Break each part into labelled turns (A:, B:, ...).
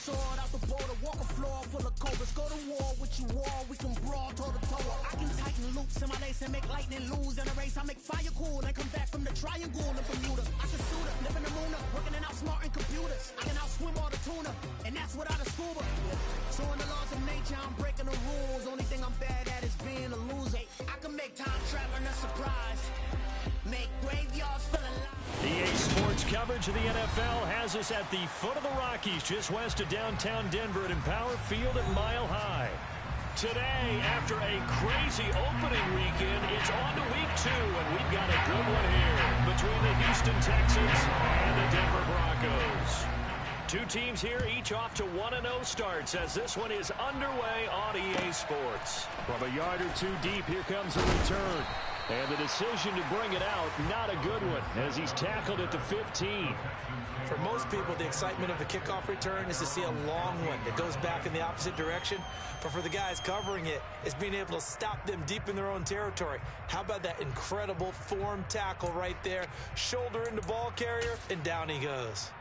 A: sword out the border, walk a floor full of cobras. Go to war with you, war, we can brawl toe to toe. I can tighten loops in my lace and make lightning lose in a race. I make fire cool and come back from the triangle in Bermuda. I can shoot her, live in the moon, working and outsmarting computers. I can outswim all the tuna, and that's without a scuba. So in the laws of nature, I'm breaking the rules. Only thing I'm bad at is being a loser. I can make time traveling a surprise, make graveyards feel alive.
B: EA Sports coverage of the NFL has us at the foot of the Rockies, just west of downtown Denver at Empower Field at Mile High. Today, after a crazy opening weekend, it's on to week 2, and we've got a good one here between the Houston Texans and the Denver Broncos. Two teams here, each off to 1-0 starts as this one is underway on EA Sports. From a yard or two deep, here comes a return. And the decision to bring it out, not a good one, as he's tackled at the 15.
C: For most people, the excitement of a kickoff return is to see a long one that goes back in the opposite direction. But for the guys covering it, it's being able to stop them deep in their own territory. How about that incredible form tackle right there? Shoulder into ball carrier, and down he goes.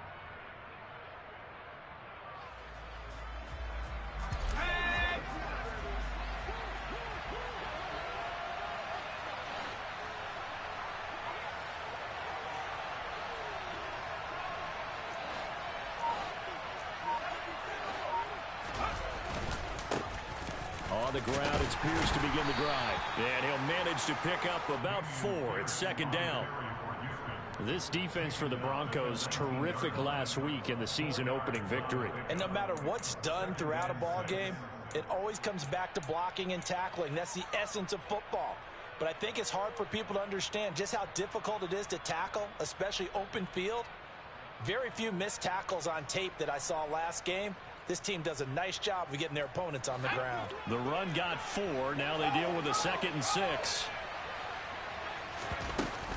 B: On the ground, it's Pierce to begin the drive. And he'll manage to pick up about 4. It's second down. This defense for the Broncos, terrific last week in the season-opening victory.
C: And no matter what's done throughout a ball game, it always comes back to blocking and tackling. That's the essence of football. But I think it's hard for people to understand just how difficult it is to tackle, especially open field. Very few missed tackles on tape that I saw last game. This team does a nice job of getting their opponents on the ground.
B: The run got 4. Now they deal with a 2nd and 6.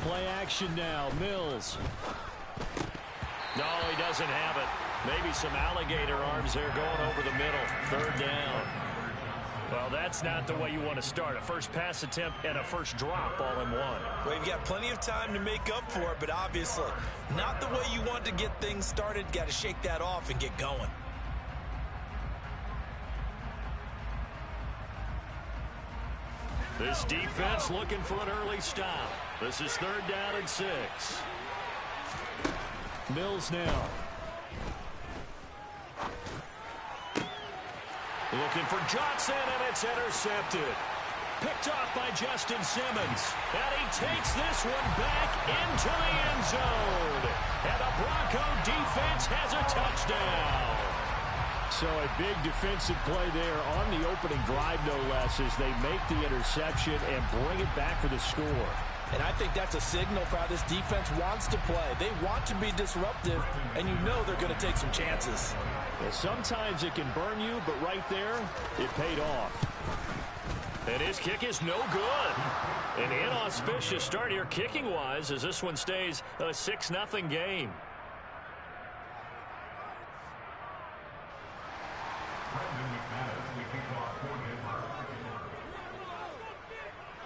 B: Play action now. Mills. No, he doesn't have it. Maybe some alligator arms there going over the middle. 3rd down. Well, that's not the way you want to start. A first pass attempt and a first drop all in one.
C: Well, you've got plenty of time to make up for it, but obviously not the way you want to get things started. Got to shake that off and get going.
B: This defense looking for an early stop. This is 3rd down and 6. Mills now. Looking for Johnson, and it's intercepted. Picked off by Justin Simmons. And he takes this one back into the end zone. And the Bronco defense has a touchdown. So a big defensive play there on the opening drive, no less, as they make the interception and bring it back for the score.
C: And I think that's a signal for how this defense wants to play. They want to be disruptive, and you know they're going to take some chances.
B: Well, sometimes it can burn you, but right there, it paid off. And his kick is no good. An inauspicious start here kicking-wise as this one stays a 6-0 game.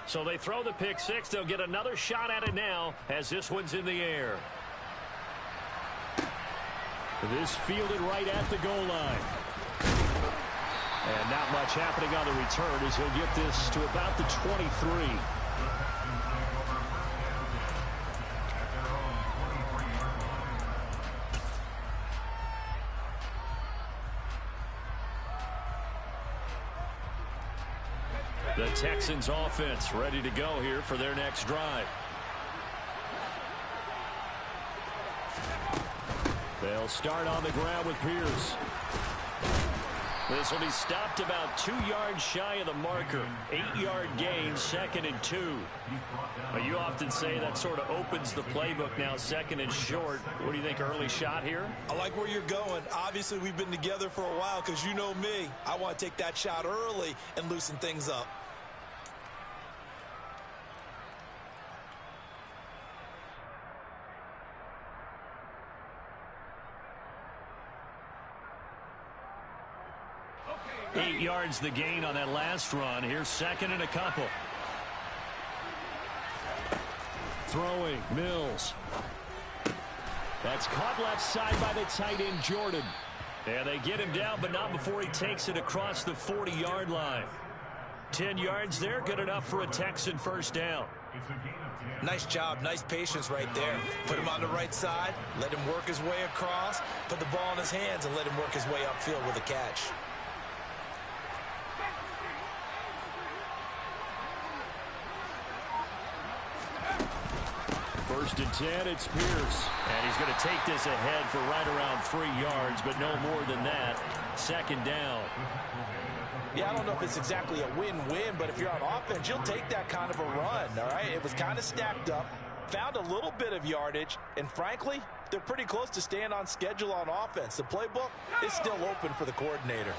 B: So they throw the pick 6. They'll get another shot at it now as this one's in the air. This fielded right at the goal line. And not much happening on the return as he'll get this to about the 23. The Texans offense ready to go here for their next drive. They'll start on the ground with Pierce. This will be stopped about 2 yards shy of the marker. 8-yard gain, 2nd and 2. But you often say that sort of opens the playbook now, 2nd and short. What do you think, early shot here?
C: I like where you're going. Obviously, we've been together for a while because you know me. I want to take that shot early and loosen things up.
B: Okay. 8 yards the gain on that last run. Here's 2nd and a couple. Throwing, Mills. That's caught left side by the tight end, Jordan. And they get him down, but not before he takes it across the 40-yard line. 10 yards there, good enough for a Texan first down.
C: Nice job, nice patience right there. Put him on the right side, let him work his way across, put the ball in his hands, and let him work his way upfield with a catch.
B: First and 10, it's Pierce. And he's going to take this ahead for right around 3 yards, but no more than that. Second down.
C: Yeah, I don't know if it's exactly a win-win, but if you're on offense, you'll take that kind of a run, all right? It was kind of stacked up, found a little bit of yardage, and frankly, they're pretty close to staying on schedule on offense. The playbook is still open for the coordinator.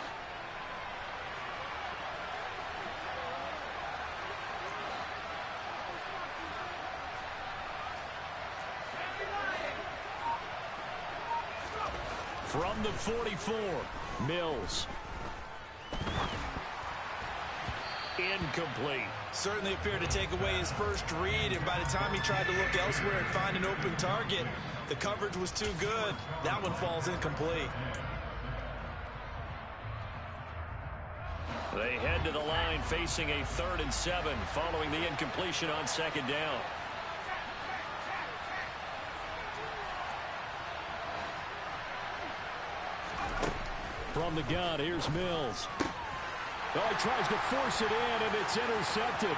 B: From the 44, Mills. Incomplete.
C: Certainly appeared to take away his first read, and by the time he tried to look elsewhere and find an open target, the coverage was too good. That one falls incomplete.
B: They head to the line facing a 3rd and 7 following the incompletion on second down. From the gun, here's Mills. Oh, he tries to force it in, and it's intercepted.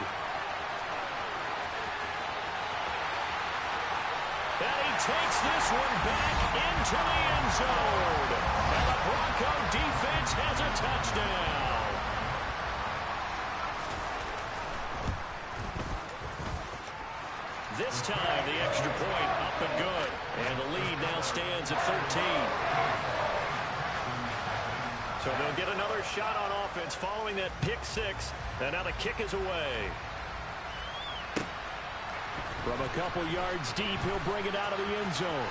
B: And he takes this one back into the end zone. And the Bronco defense has a touchdown. This time, the extra point up and good. And the lead now stands at 13. So they'll get another shot on offense following that pick six. And now the kick is away. From a couple yards deep, he'll bring it out of the end zone.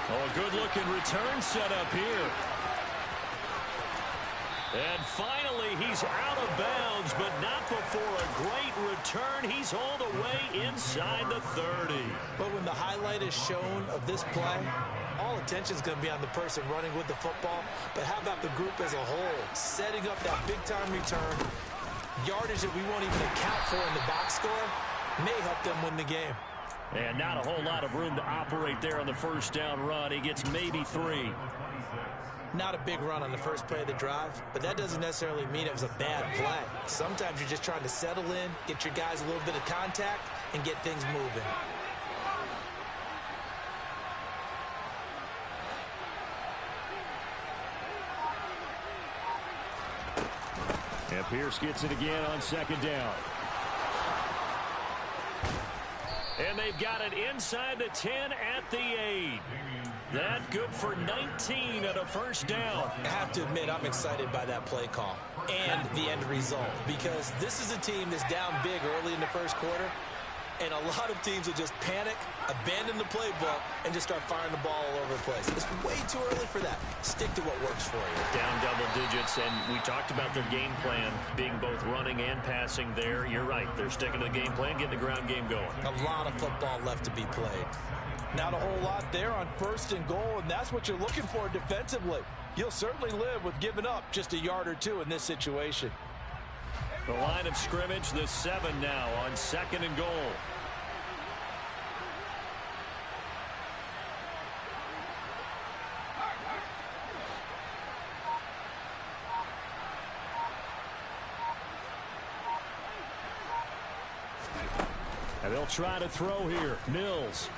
B: Oh, a good-looking return set up here. And finally, he's out of bounds, but not before a great return. He's hauled away inside the 30.
C: But when the highlight is shown of this play, all attention is going to be on the person running with the football. But how about the group as a whole? Setting up that big-time return, yardage that we won't even account for in the box score, may help them win the game.
B: And not a whole lot of room to operate there on the first down run. He gets maybe 3.
C: Not a big run on the first play of the drive, but that doesn't necessarily mean it was a bad play. Sometimes you're just trying to settle in, get your guys a little bit of contact, and get things moving.
B: And Pierce gets it again on second down. And they've got it inside the 10 at the 8. That good for 19 at a first down.
C: I have to admit, I'm excited by that play call and the end result, because this is a team that's down big early in the first quarter, and a lot of teams will just panic, abandon the playbook, and just start firing the ball all over the place. It's way too early for that. Stick to what works for you.
B: Down double digits, and we talked about their game plan being both running and passing there. You're right. They're sticking to the game plan, getting the ground game going.
C: A lot of football left to be played. Not a whole lot there on first and goal, and that's what you're looking for defensively. You'll certainly live with giving up just a yard or two in this situation.
B: The line of scrimmage, the 7 now on second and goal. And they'll try to throw here. Mills.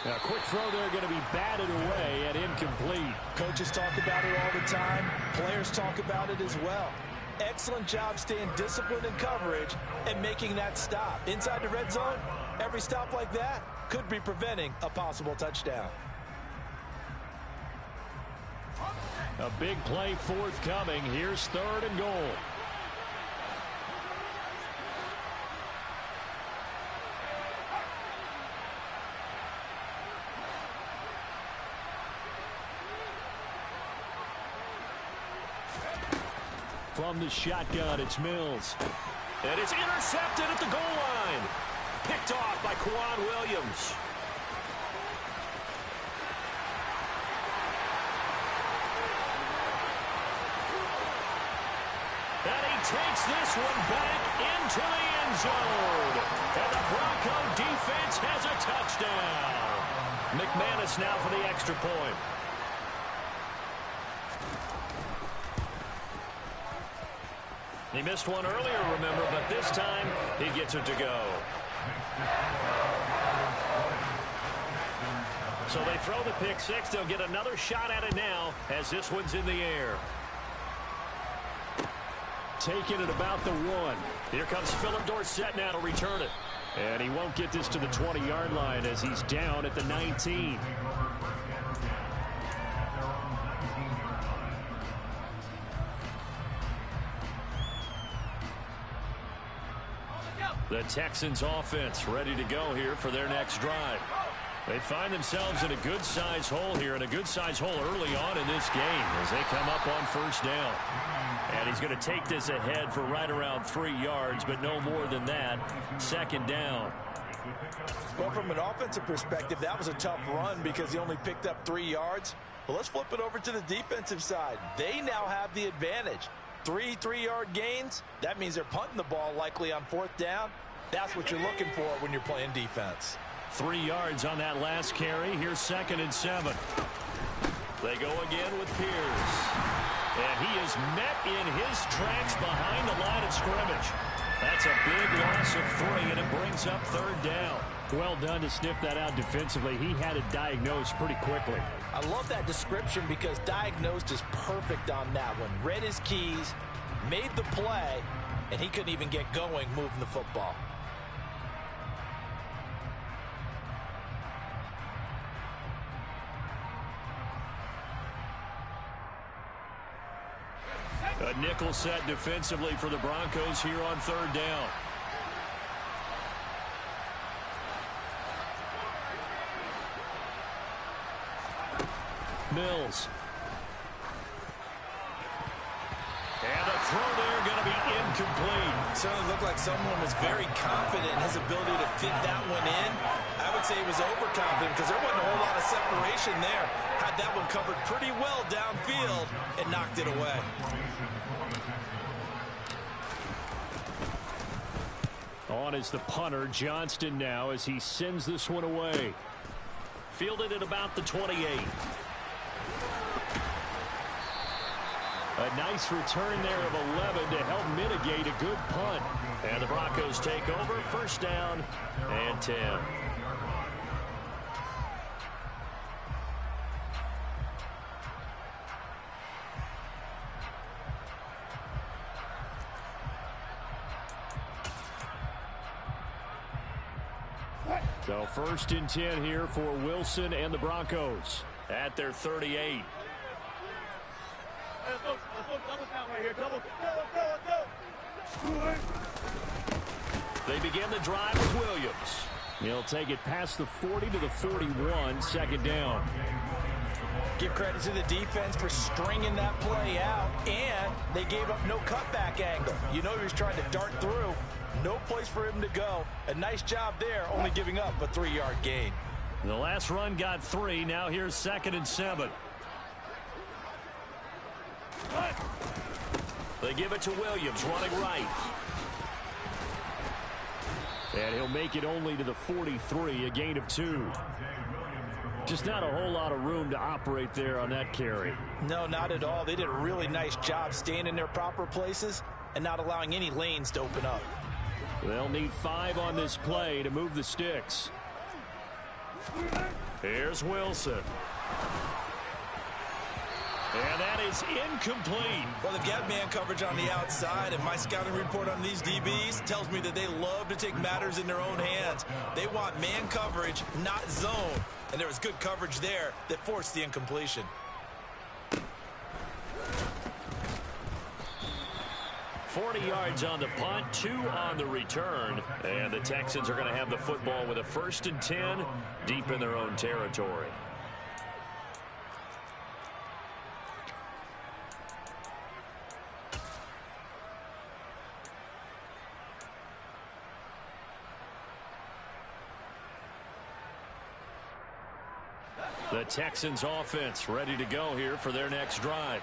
B: Now, a quick throw there, going to be batted away and incomplete.
C: Coaches talk about it all the time. Players talk about it as well. Excellent job staying disciplined in coverage and making that stop. Inside the red zone, every stop like that could be preventing a possible touchdown.
B: A big play forthcoming. Here's third and goal. From the shotgun, it's Mills. And it's intercepted at the goal line. Picked off by Quan Williams. takes this one back into the end zone. And the Bronco defense has a touchdown. McManus now for the extra point. He missed one earlier, remember, but this time he gets it to go. So they throw the pick six. They'll get another shot at it now as this one's in the air. Taking it about the 1. Here comes Philip Dorsett now to return it. And he won't get this to the 20-yard line as he's down at the 19. The Texans offense ready to go here for their next drive. They find themselves in a good-sized hole here, and a good-sized hole early on in this game as they come up on first down. And he's going to take this ahead for right around 3 yards, but no more than that. Second down.
C: Well, from an offensive perspective, that was a tough run because he only picked up 3 yards. Well, let's flip it over to the defensive side. They now have the advantage. 3 3-yard gains. That means they're punting the ball likely on fourth down. That's what you're looking for when you're playing defense.
B: 3 yards on that last carry. Here's 2nd and 7. They go again with Pierce. And he is met in his tracks behind the line of scrimmage. That's a big loss of 3, and it brings up 3rd down. Well done to sniff that out defensively. He had it diagnosed pretty quickly.
C: I love that description because diagnosed is perfect on that one. Read his keys, made the play, and he couldn't even get going moving the football.
B: A nickel set defensively for the Broncos here on 3rd down. Mills. And the throw there going to be incomplete.
C: Certainly looked like someone was very confident in his ability to fit that one in. I would say he was overconfident because there wasn't a whole lot of separation there. Had that one covered pretty well downfield and knocked it away.
B: On is the punter, Johnston, now as he sends this one away. Fielded at about the 28. A nice return there of 11 to help mitigate a good punt. And the Broncos take over, 1st down and 10. So 1st and 10 here for Wilson and the Broncos at their 38. They begin the drive with Williams. He'll take it past the 40 to the 41, 2nd down.
C: Give credit to the defense for stringing that play out, and they gave up no cutback angle. You know he was trying to dart through. No place for him to go. A nice job there, only giving up a 3-yard gain.
B: The last run got 3. Now here's 2nd and 7. They give it to Williams, running right. And he'll make it only to the 43, a gain of 2. Just not a whole lot of room to operate there on that carry.
C: No, not at all. They did a really nice job staying in their proper places and not allowing any lanes to open up.
B: They'll need 5 on this play to move the sticks. Here's Wilson. And that is incomplete.
C: Well, they've got man coverage on the outside, and my scouting report on these DBs tells me that they love to take matters in their own hands. They want man coverage, not zone. And there was good coverage there that forced the incompletion.
B: 40 yards on the punt, 2 on the return. And the Texans are going to have the football with a 1st and 10 deep in their own territory. The Texans offense ready to go here for their next drive.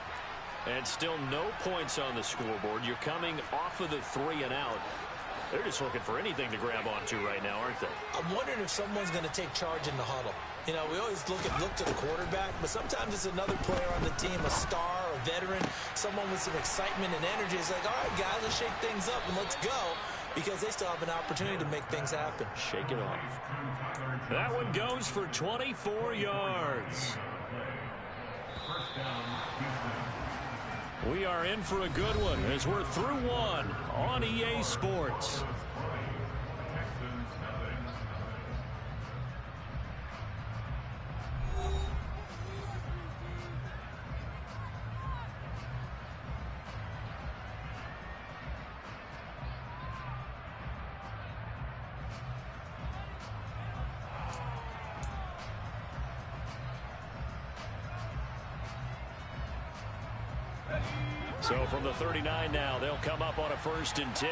B: And still no points on the scoreboard. You're coming off of the 3 and out. They're just looking for anything to grab onto right now, aren't they?
C: I'm wondering if someone's going to take charge in the huddle. You know, we always look to the quarterback, but sometimes it's another player on the team, a star, a veteran, someone with some excitement and energy. It's like, all right, guys, let's shake things up and let's go, because they still have an opportunity to make things happen.
B: Shake it off. That one goes for 24 yards. We are in for a good one as we're through one on EA Sports. So from the 39 now, they'll come up on a 1st and 10.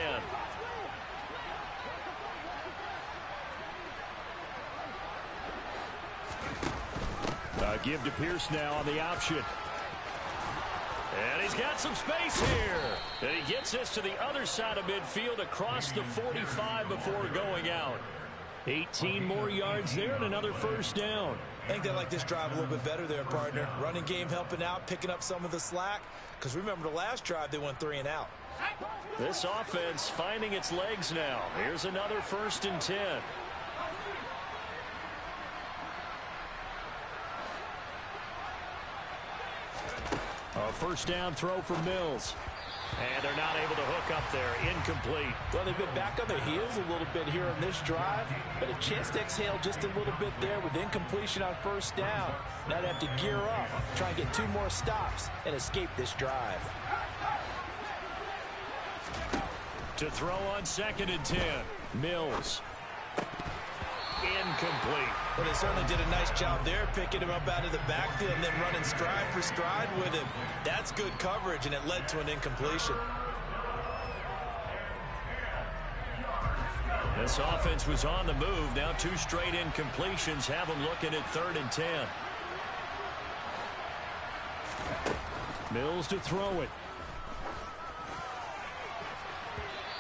B: Give to Pierce now on the option. And he's got some space here. And he gets this to the other side of midfield across the 45 before going out. 18 more yards there and another 1st down.
C: I think they like this drive a little bit better there, partner. Running game helping out, picking up some of the slack. Because remember the last drive, they went 3 and out.
B: This offense finding its legs now. Here's another 1st and 10. A 1st down throw for Mills. And they're not able to hook up there. Incomplete.
C: Well, they've been back on their heels a little bit here on this drive, but a chance to exhale just a little bit there with incompletion on 1st down. Now they have to gear up, try and get 2 more stops, and escape this drive.
B: To throw on 2nd and 10. Mills. Incomplete.
C: Well, they certainly did a nice job there, picking him up out of the backfield and then running stride for stride with him. That's good coverage, and it led to an incompletion.
B: This offense was on the move. Now 2 straight incompletions have them looking at 3rd and 10. Mills to throw it.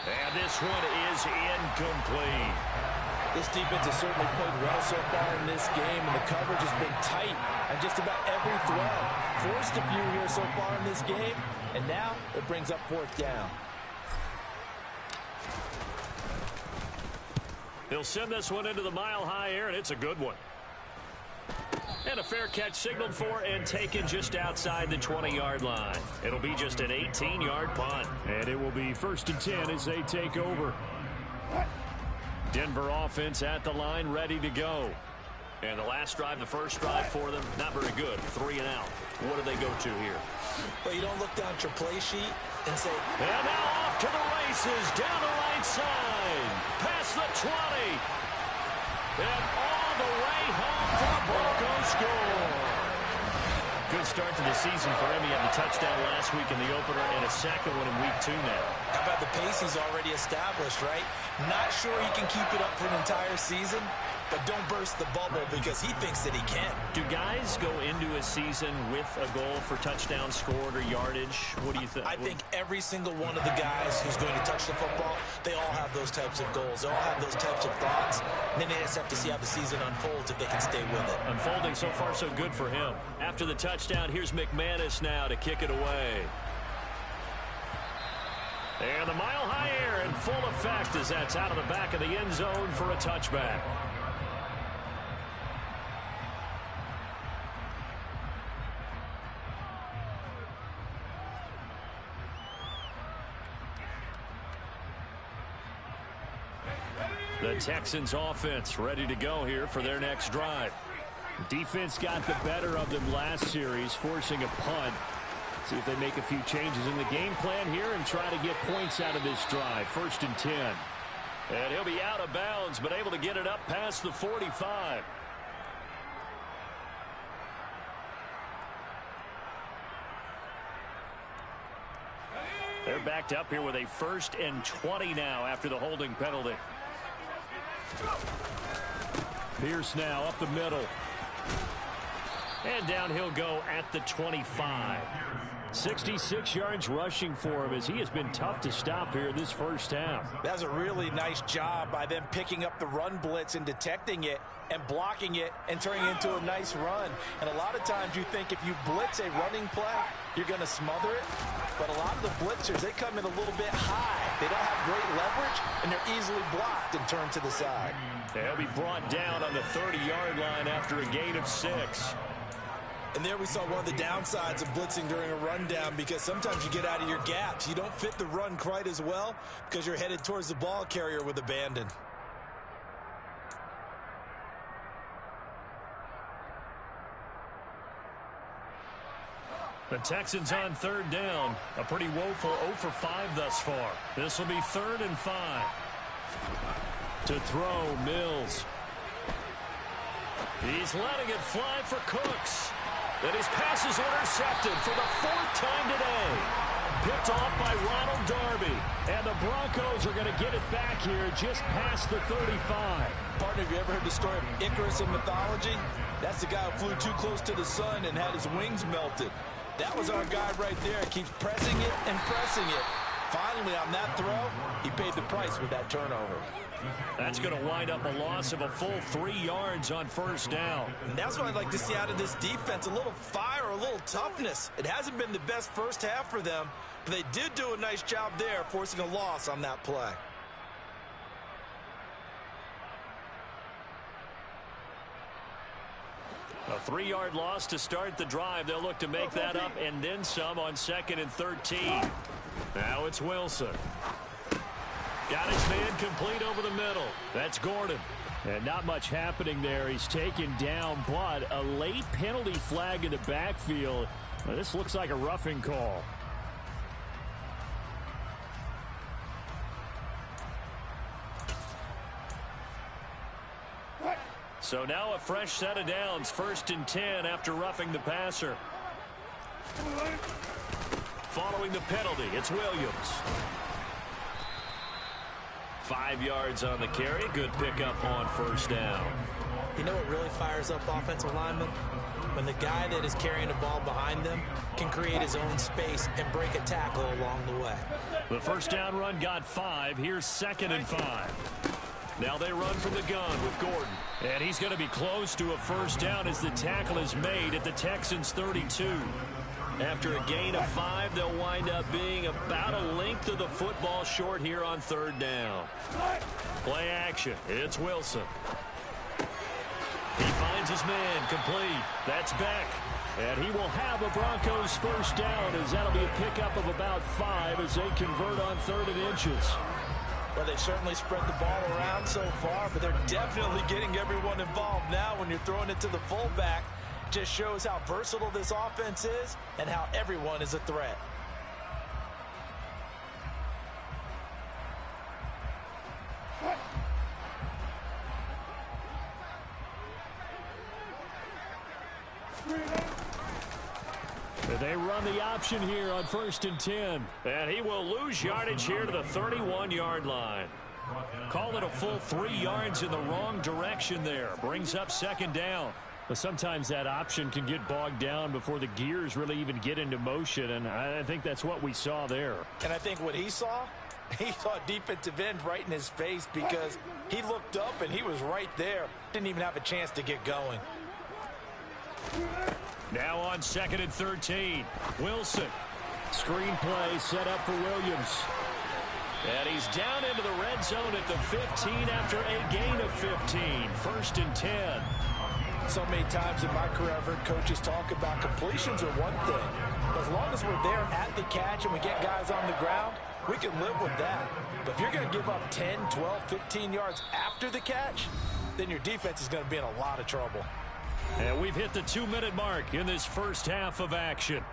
B: And this one is incomplete.
C: This defense has certainly played well so far in this game, and the coverage has been tight on just about every throw. Forced a few here so far in this game, and now it brings up 4th down.
B: He'll send this one into the mile-high air, and it's a good one. And a fair catch signaled for and taken just outside the 20-yard line. It'll be just an 18-yard punt. And it will be 1st and 10 as they take over. Denver offense at the line, ready to go. And the last drive, the first drive for them, not very good. 3 and out. What do they go to here?
C: Well, you don't look down at your play sheet and say,
B: and now off to the races, down the right side, past the 20. And all the way home for the Broncos score. Good start to the season for him. He had the touchdown last week in the opener and a second one in week 2 now.
C: How about the pace he's already established, right? Not sure he can keep it up for an entire season, but don't burst the bubble because he thinks that he can.
B: Do guys go into a season with a goal for touchdown scored or yardage? What do you think?
C: I think every single one of the guys who's going to touch the football, they all have those types of goals. They all have those types of thoughts. And then they just have to see how the season unfolds if they can stay with it.
B: Unfolding so far so good for him. After the touchdown, here's McManus now to kick it away. And the mile-high air in full effect as that's out of the back of the end zone for a touchback. The Texans offense ready to go here for their next drive. Defense got the better of them last series, forcing a punt. See if they make a few changes in the game plan here and try to get points out of this drive. 1st and 10. And he'll be out of bounds, but able to get it up past the 45. They're backed up here with a 1st and 20 now after the holding penalty. Pierce now up the middle. And down he'll go at the 25. 66 yards rushing for him as he has been tough to stop here this first half.
C: That's a really nice job by them picking up the run blitz and detecting it and blocking it and turning it into a nice run. And a lot of times you think if you blitz a running play, you're going to smother it. But a lot of the blitzers, they come in a little bit high. They don't have great leverage, and they're easily blocked and turned to the side.
B: They'll be brought down on the 30-yard line after a gain of 6.
C: And there we saw one of the downsides of blitzing during a rundown, because sometimes you get out of your gaps. You don't fit the run quite as well because you're headed towards the ball carrier with abandon.
B: The Texans on third down. A pretty woeful 0 for 5 thus far. This will be 3rd and 5. To throw, Mills. He's letting it fly for Cooks. And his pass is intercepted for the 4th time today. Picked off by Ronald Darby. And the Broncos are going to get it back here just past the 35.
C: Partner, have you ever heard the story of Icarus in mythology? That's the guy who flew too close to the sun and had his wings melted. That was our guy right there. Keeps pressing it and pressing it. Finally, on that throw, he paid the price with that turnover.
B: That's going to wind up a loss of a full 3 yards on first down.
C: And that's what I'd like to see out of this defense, a little fire, a little toughness. It hasn't been the best first half for them, but they did do a nice job there, forcing a loss on that play.
B: A 3-yard loss to start the drive. They'll look to make that up and then some on 2nd and 13. Now it's Wilson. Got his man complete over the middle. That's Gordon. And not much happening there. He's taken down, but a late penalty flag in the backfield. Now, this looks like a roughing call. So now a fresh set of downs, 1st and 10 after roughing the passer. Following the penalty, it's Williams. 5 yards on the carry. Good pickup on first down.
C: You know what really fires up offensive linemen? When the guy that is carrying the ball behind them can create his own space and break a tackle along the way.
B: The first down run got 5. Here's 2nd and 5. Now they run from the gun with Gordon. And he's going to be close to a first down as the tackle is made at the Texans' 32. After a gain of 5, they'll wind up being about a length of the football short here on 3rd down. Play action. It's Wilson. He finds his man complete. That's Beck. And he will have a Broncos first down as that'll be a pickup of about 5 as they convert on 3rd and inches.
C: Well, they certainly spread the ball around so far, but they're definitely getting everyone involved now when you're throwing it to the fullback. Just shows how versatile this offense is and how everyone is a threat.
B: They run the option here on 1st and 10. And he will lose yardage here to the 31-yard line. Call it a full 3 yards in the wrong direction there. Brings up 2nd down. But sometimes that option can get bogged down before the gears really even get into motion, and I think that's what we saw there.
C: And I think what he saw defensive end right in his face, because he looked up and he was right there. Didn't even have a chance to get going.
B: Now on 2nd and 13. Wilson. Screen play set up for Williams. And he's down into the red zone at the 15 after a gain of 15. 1st and 10.
C: So many times in my career, I've heard coaches talk about completions are one thing. As long as we're there at the catch and we get guys on the ground, we can live with that. But if you're going to give up 10, 12, 15 yards after the catch, then your defense is going to be in a lot of trouble.
B: And we've hit the 2-minute mark in this first half of action.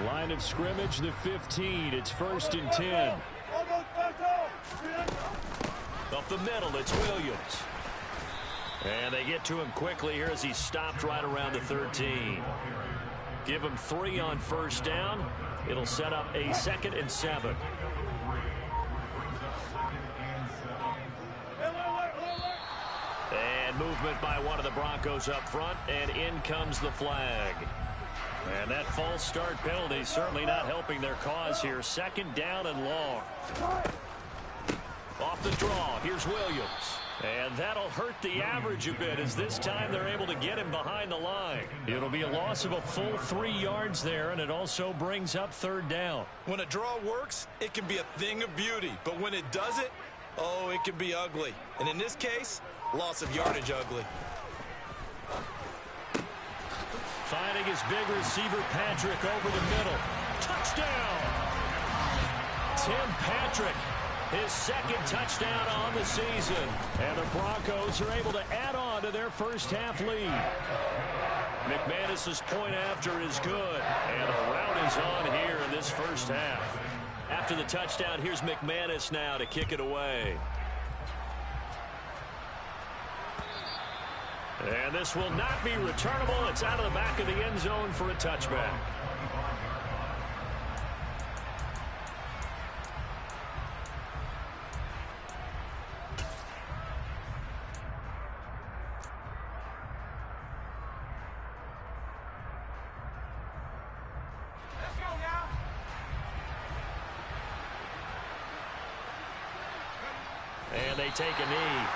B: Line of scrimmage, the 15. It's 1st and 10. Up the middle, it's Williams. And they get to him quickly here as he stopped right around the 13. Give him 3 on first down. It'll set up a 2nd and 7. And movement by one of the Broncos up front, and in comes the flag. And that false start penalty certainly not helping their cause here. Second down and long. Off the draw, here's Williams. And that'll hurt the average a bit, as this time they're able to get him behind the line. It'll be a loss of a full 3 yards there, and it also brings up third down.
C: When a draw works, it can be a thing of beauty. But when it doesn't, oh, it can be ugly. And in this case, loss of yardage ugly.
B: Finding his big receiver, Patrick, over the middle. Touchdown! Tim Patrick, his second touchdown on the season. And the Broncos are able to add on to their first half lead. McManus's point after is good. And a rout is on here in this first half. After the touchdown, here's McManus now to kick it away. And this will not be returnable. It's out of the back of the end zone for a touchback. And they take a knee.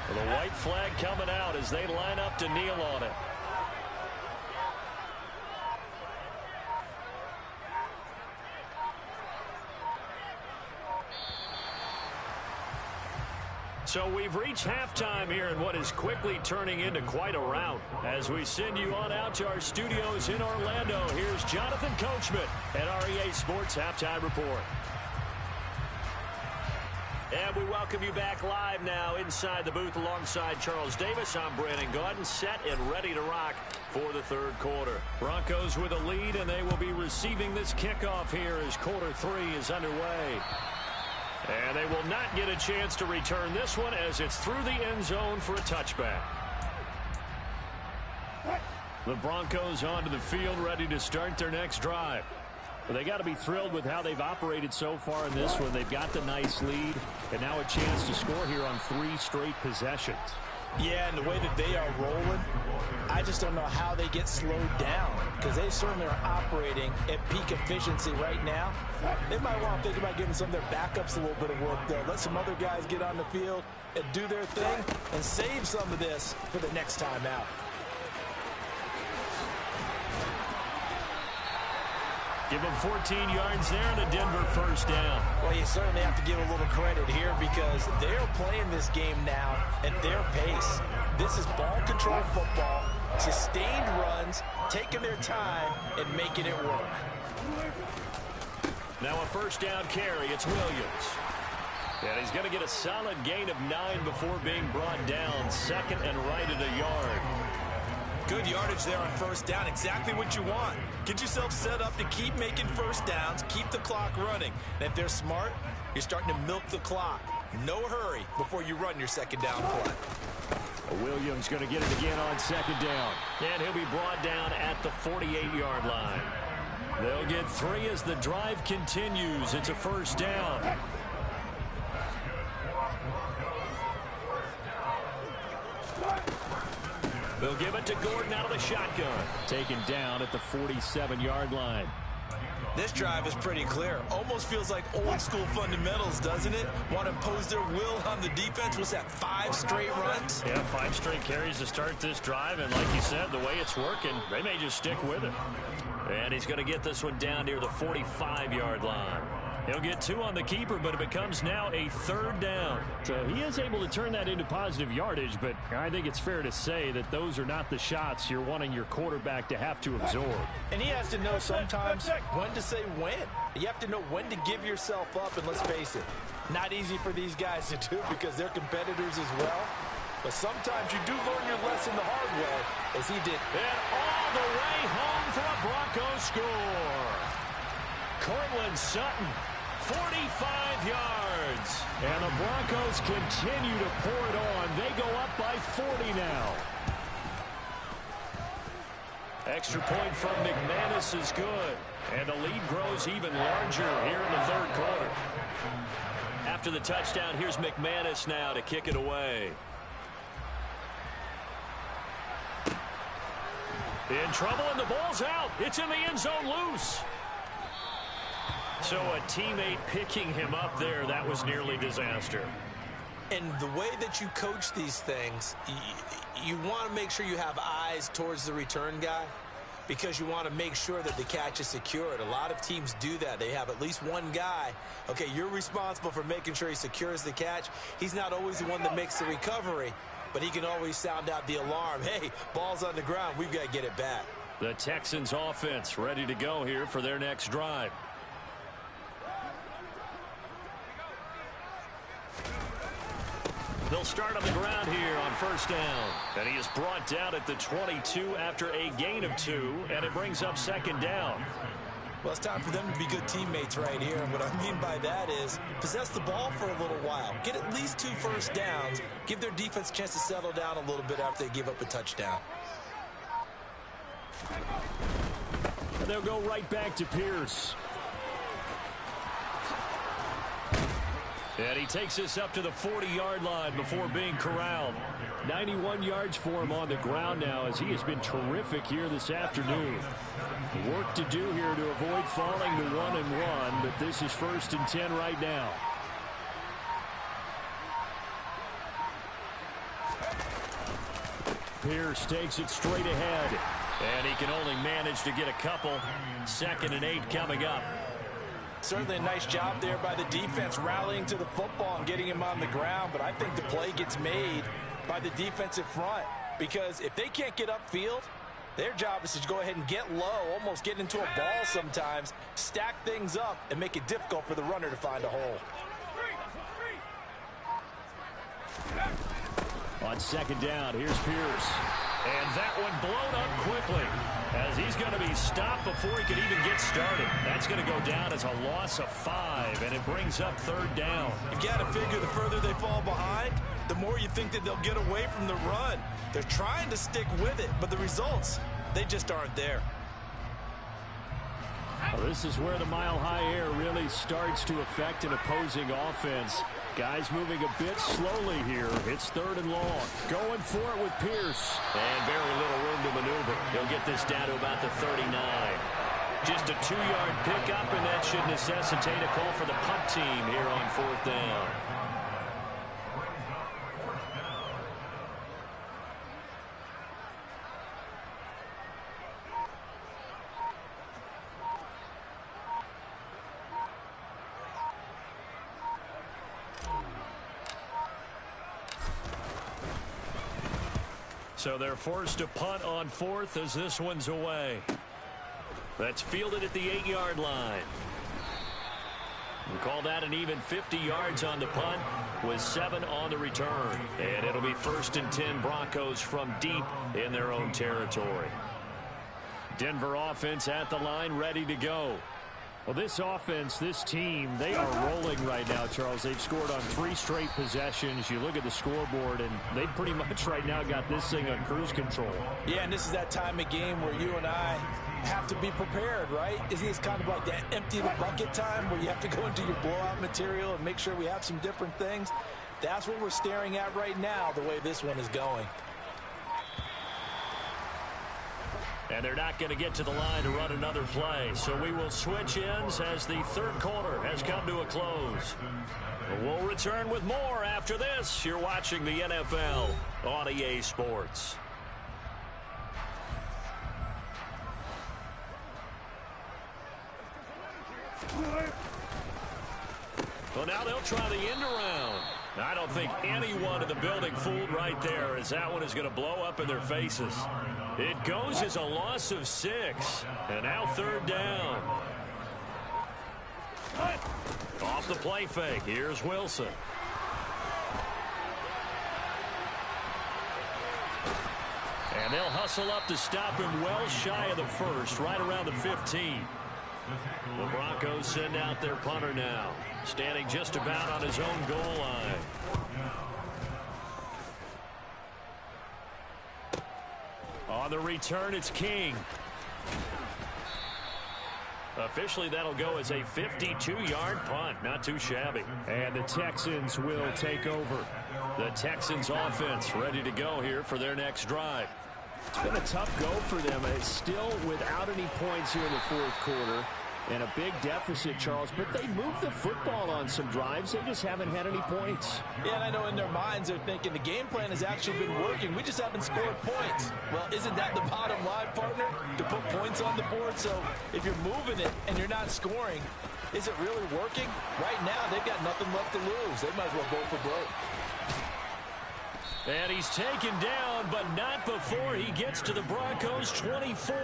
B: The white flag coming out as they line up to kneel on it. So we've reached halftime here in what is quickly turning into quite a rout. As we send you on out to our studios in Orlando, here's Jonathan Coachman at REA Sports Halftime Report. And we welcome you back live now inside the booth alongside Charles Davis. I'm Brandon Gaudin, set and ready to rock for the third quarter. Broncos with a lead, and they will be receiving this kickoff here as quarter 3 is underway. And they will not get a chance to return this one as it's through the end zone for a touchback. The Broncos onto the field ready to start their next drive. Well, they got to be thrilled with how they've operated so far in this one. They've got the nice lead, and now a chance to score here on 3 straight possessions.
C: Yeah, and the way that they are rolling, I just don't know how they get slowed down, because they certainly are operating at peak efficiency right now. They might want to think about giving some of their backups a little bit of work, though. Let some other guys get on the field and do their thing and save some of this for the next time out.
B: Give them 14 yards there and a Denver first down.
C: Well, you certainly have to give a little credit here because they're playing this game now at their pace. This is ball control football, sustained runs, taking their time and making it work.
B: Now a first down carry. It's Williams. And he's going to get a solid gain of 9 before being brought down. Second and right at a yard.
C: Good yardage there on first down. Exactly what you want. Get yourself set up to keep making first downs, keep the clock running. And if they're smart, you're starting to milk the clock. No hurry before you run your second down play.
B: Williams going to get it again on second down. And he'll be brought down at the 48-yard line. They'll get 3 as the drive continues. It's a first down. They'll give it to Gordon out of the shotgun. Taken down at the 47-yard line.
C: This drive is pretty clear. Almost feels like old school fundamentals, doesn't it? Want to impose their will on the defense. What's that, 5 straight runs?
B: Yeah, 5 straight carries to start this drive. And like you said, the way it's working, they may just stick with it. And he's going to get this one down near the 45-yard line. He'll get 2 on the keeper, but it becomes now a third down. So he is able to turn that into positive yardage, but I think it's fair to say that those are not the shots you're wanting your quarterback to have to absorb.
C: And he has to know sometimes when to say when. You have to know when to give yourself up, and let's face it, not easy for these guys to do because they're competitors as well. But sometimes you do learn your lesson the hard way, as he did.
B: And all the way home for a Broncos score. Cortland Sutton, 45 yards. And the Broncos continue to pour it on. They go up by 40 now. Extra point from McManus is good. And the lead grows even larger here in the third quarter. After the touchdown, here's McManus now to kick it away. In trouble, and the ball's out. It's in the end zone loose. So a teammate picking him up there, that was nearly disaster.
C: And the way that you coach these things, you want to make sure you have eyes towards the return guy because you want to make sure that the catch is secured. A lot of teams do that. They have at least one guy. Okay, you're responsible for making sure he secures the catch. He's not always the one that makes the recovery, but he can always sound out the alarm. Hey, ball's on the ground. We've got to get it back.
B: The Texans offense ready to go here for their next drive. They'll start on the ground here on first down. And he is brought down at the 22 after a gain of 2, and it brings up second down.
C: Well, it's time for them to be good teammates right here. And what I mean by that is possess the ball for a little while. Get at least 2 first downs. Give their defense a chance to settle down a little bit after they give up a touchdown.
B: And they'll go right back to Pierce. And he takes this up to the 40-yard line before being corralled. 91 yards for him on the ground now as he has been terrific here this afternoon. Work to do here to avoid falling to 1-1, but this is 1st and 10 right now. Pierce takes it straight ahead, and he can only manage to get a couple. 2nd and 8 coming up.
C: Certainly a nice job there by the defense rallying to the football and getting him on the ground, but I think the play gets made by the defensive front because if they can't get upfield, their job is to go ahead and get low, almost get into a ball sometimes, stack things up, and make it difficult for the runner to find a hole.
B: On 2nd down, here's Pierce. And that one blown up quickly as he's going to be stopped before he can even get started. That's going to go down as a loss of 5, and it brings up 3rd down.
C: You've got to figure the further they fall behind, the more you think that they'll get away from the run. They're trying to stick with it, but the results, they just aren't there.
B: Well, this is where the mile-high air really starts to affect an opposing offense. Guys moving a bit slowly here. It's 3rd and long. Going for it with Pierce. And very little room to maneuver. He'll get this down to about the 39. Just a 2-yard pickup, and that should necessitate a call for the punt team here on 4th down. So they're forced to punt on 4th as this one's away. That's fielded at the 8-yard line. We'll call that an even 50 yards on the punt with 7 on the return. And it'll be 1st and 10 Broncos from deep in their own territory. Denver offense at the line ready to go. Well, this offense, this team, they are rolling right now, Charles. They've scored on 3 straight possessions. You look at the scoreboard, and they pretty much right now got this thing on cruise control.
C: Yeah, and this is that time of game where you and I have to be prepared, right? Isn't this kind of like that empty the bucket time where you have to go into your blowout material and make sure we have some different things? That's what we're staring at right now, the way this one is going.
B: And they're not going to get to the line to run another play. So we will switch ends as the 3rd quarter has come to a close. We'll return with more after this. You're watching the NFL on EA Sports. Well, now they'll try the end around. I don't think anyone in the building fooled right there, as that one is going to blow up in their faces. It goes as a loss of 6. And now 3rd down. Off the play fake. Here's Wilson. And they'll hustle up to stop him well shy of the 1st, right around the 15. The Broncos send out their punter now, standing just about on his own goal line. On the return, it's King. Officially, that'll go as a 52-yard punt. Not too shabby. And the Texans will take over. The Texans offense ready to go here for their next drive. It's been a tough go for them. It's still without any points here in the fourth quarter. And a big deficit, Charles, but they moved the football on some drives. They just haven't had any points.
C: Yeah, and I know in their minds they're thinking the game plan has actually been working. We just haven't scored points. Well, isn't that the bottom line, partner? To put points on the board? So if you're moving it and you're not scoring, is it really working? Right now, they've got nothing left to lose. They might as well go for broke.
B: And he's taken down, but not before he gets to the Broncos' 24.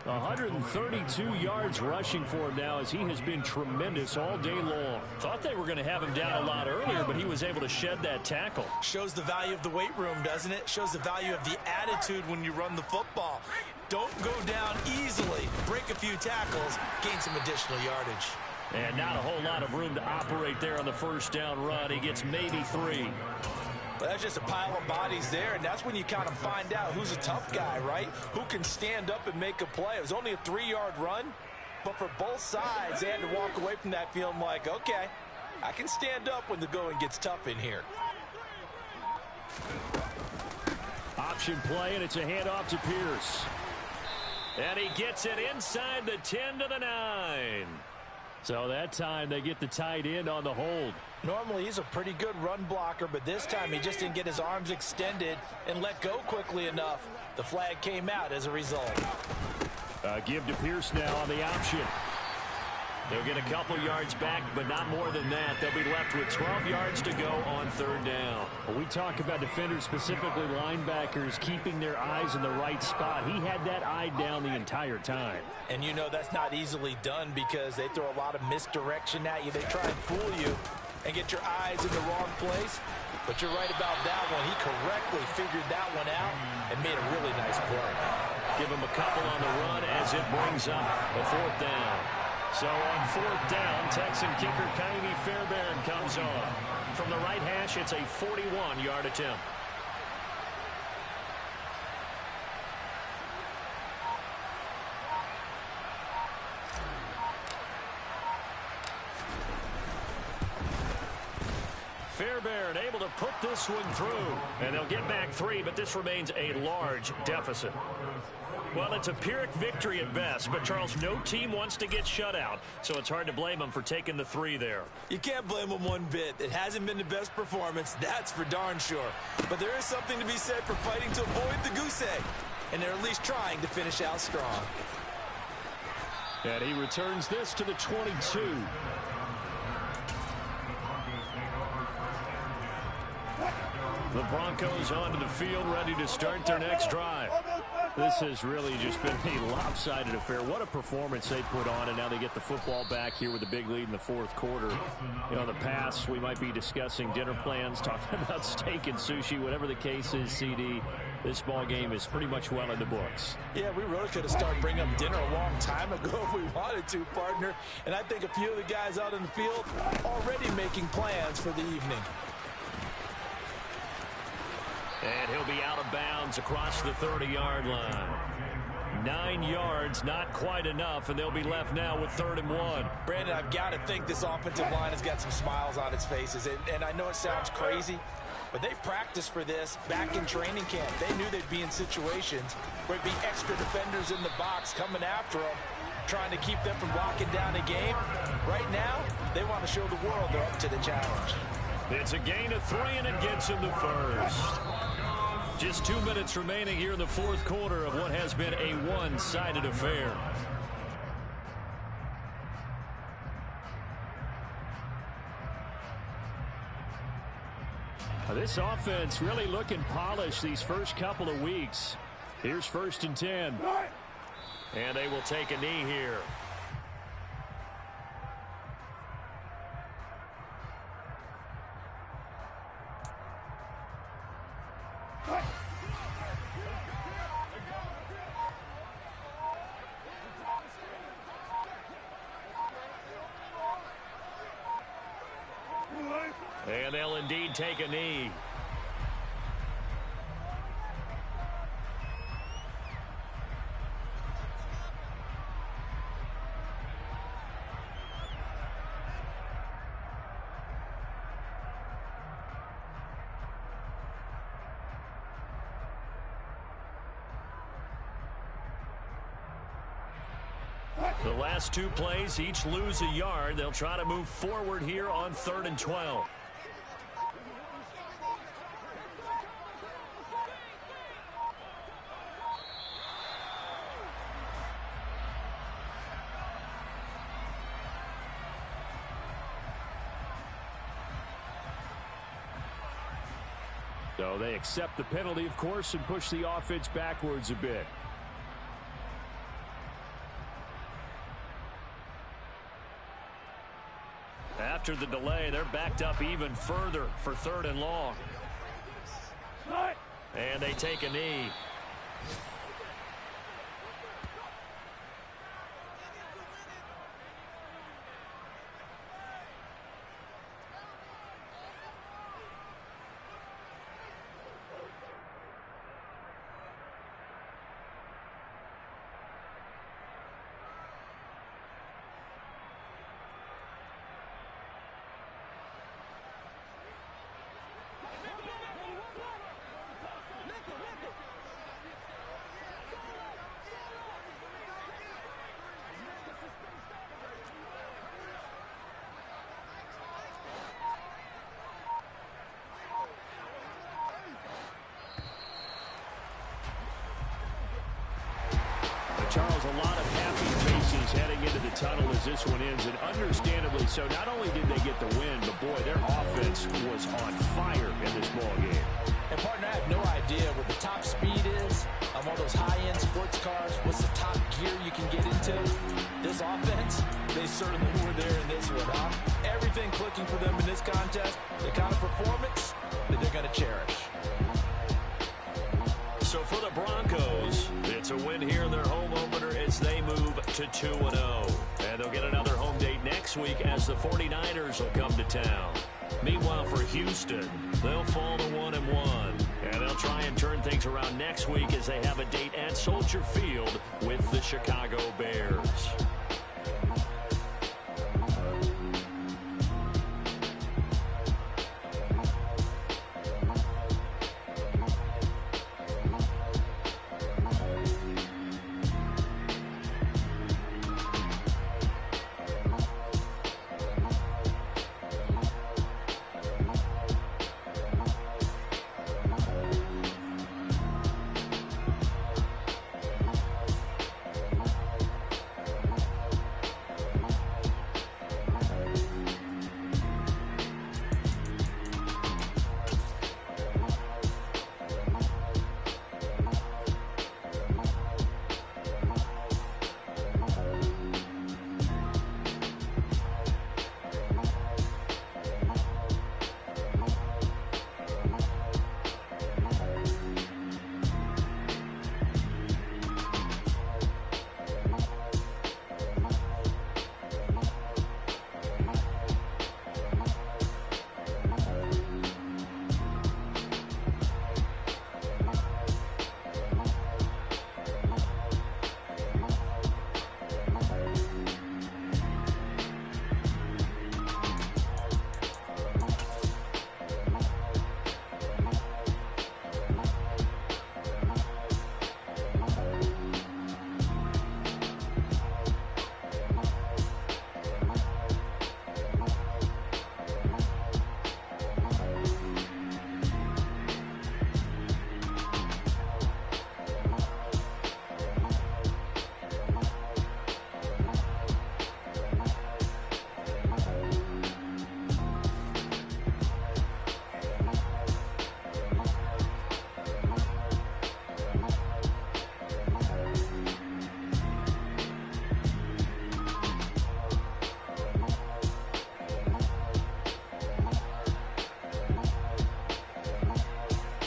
B: 132 yards rushing for him now as he has been tremendous all day long. Thought they were going to have him down a lot earlier, but he was able to shed that tackle.
C: Shows the value of the weight room, doesn't it? Shows the value of the attitude when you run the football. Don't go down easily. Break a few tackles, gain some additional yardage.
B: And not a whole lot of room to operate there on the first down run. He gets maybe 3.
C: But that's just a pile of bodies there, and that's when you kind of find out who's a tough guy, right? Who can stand up and make a play. It was only a 3-yard run, but for both sides, they had to walk away from that feeling like, okay, I can stand up when the going gets tough in here.
B: Option play, and it's a handoff to Pierce. And he gets it inside the 10 to the 9. So that time they get the tight end on the hold.
C: Normally he's a pretty good run blocker, but this time he just didn't get his arms extended and let go quickly enough. The flag came out as a result.
B: Give to Pierce now on the option. They'll get a couple yards back, but not more than that. They'll be left with 12 yards to go on third down. Well, we talk about defenders, specifically linebackers, keeping their eyes in the right spot. He had that eye down the entire time.
C: And you know that's not easily done because they throw a lot of misdirection at you. They try and fool you and get your eyes in the wrong place. But you're right about that one. He correctly figured that one out and made a really nice play.
B: Give him a couple on the run as it brings up a fourth down. So on fourth down, Texan kicker Kaimi Fairbairn comes on. From the right hash, it's a 41-yard attempt. Fairbairn able to put this one through. And they'll get back 3, but this remains a large deficit. Well, it's a Pyrrhic victory at best, but Charles, no team wants to get shut out, so it's hard to blame them for taking the 3 there.
C: You can't blame them one bit. It hasn't been the best performance, that's for darn sure. But there is something to be said for fighting to avoid the goose egg, and they're at least trying to finish out strong.
B: And he returns this to the 22. The Broncos onto the field, ready to start their next drive. This has really just been a lopsided affair. What a performance they put on, and now they get the football back here with a big lead in the fourth quarter. You know, in the past, we might be discussing dinner plans, talking about steak and sushi, whatever the case is, CD. This ball game is pretty much well in the books.
C: Yeah, we really could have started bringing up dinner a long time ago if we wanted to, partner. And I think a few of the guys out in the field already making plans for the evening.
B: And he'll be out of bounds across the 30-yard line. 9 yards, not quite enough, and they'll be left now with 3rd and 1.
C: Brandon, I've got to think this offensive line has got some smiles on its faces. And I know it sounds crazy, but they practiced for this back in training camp. They knew they'd be in situations where there'd be extra defenders in the box coming after them, trying to keep them from locking down a game. Right now, they want to show the world they're up to the challenge.
B: It's a gain of 3, and it gets him to first. Just 2 minutes remaining here in the fourth quarter of what has been a one-sided affair. This offense really looking polished these first couple of weeks. Here's 1st and 10. And they will take a knee here. And they'll indeed take a knee. The last two plays each lose a yard. They'll try to move forward here on 3rd and 12.
D: So they accept the penalty, of course, and push the offense backwards a bit.
B: After the delay, they're backed up even further for 3rd and long. And they take a knee.
D: Charles, a lot of happy faces heading into the tunnel as this one ends, and understandably so. Not only did they get the win, but boy, their offense was on fire in this ball game.
C: And partner, I have no idea what the top speed is on one of those high-end sports cars. What's the top gear you can get into? This offense, they certainly were there in this one, huh? Everything clicking for them in this contest, the kind of performance that they're going to cherish.
B: So for the Broncos, it's a win here in their home opener as they move to 2-0. And they'll get another home date next week as the 49ers will come to town. Meanwhile, for Houston, they'll fall to 1-1. And they'll try and turn things around next week as they have a date at Soldier Field with the Chicago Bears.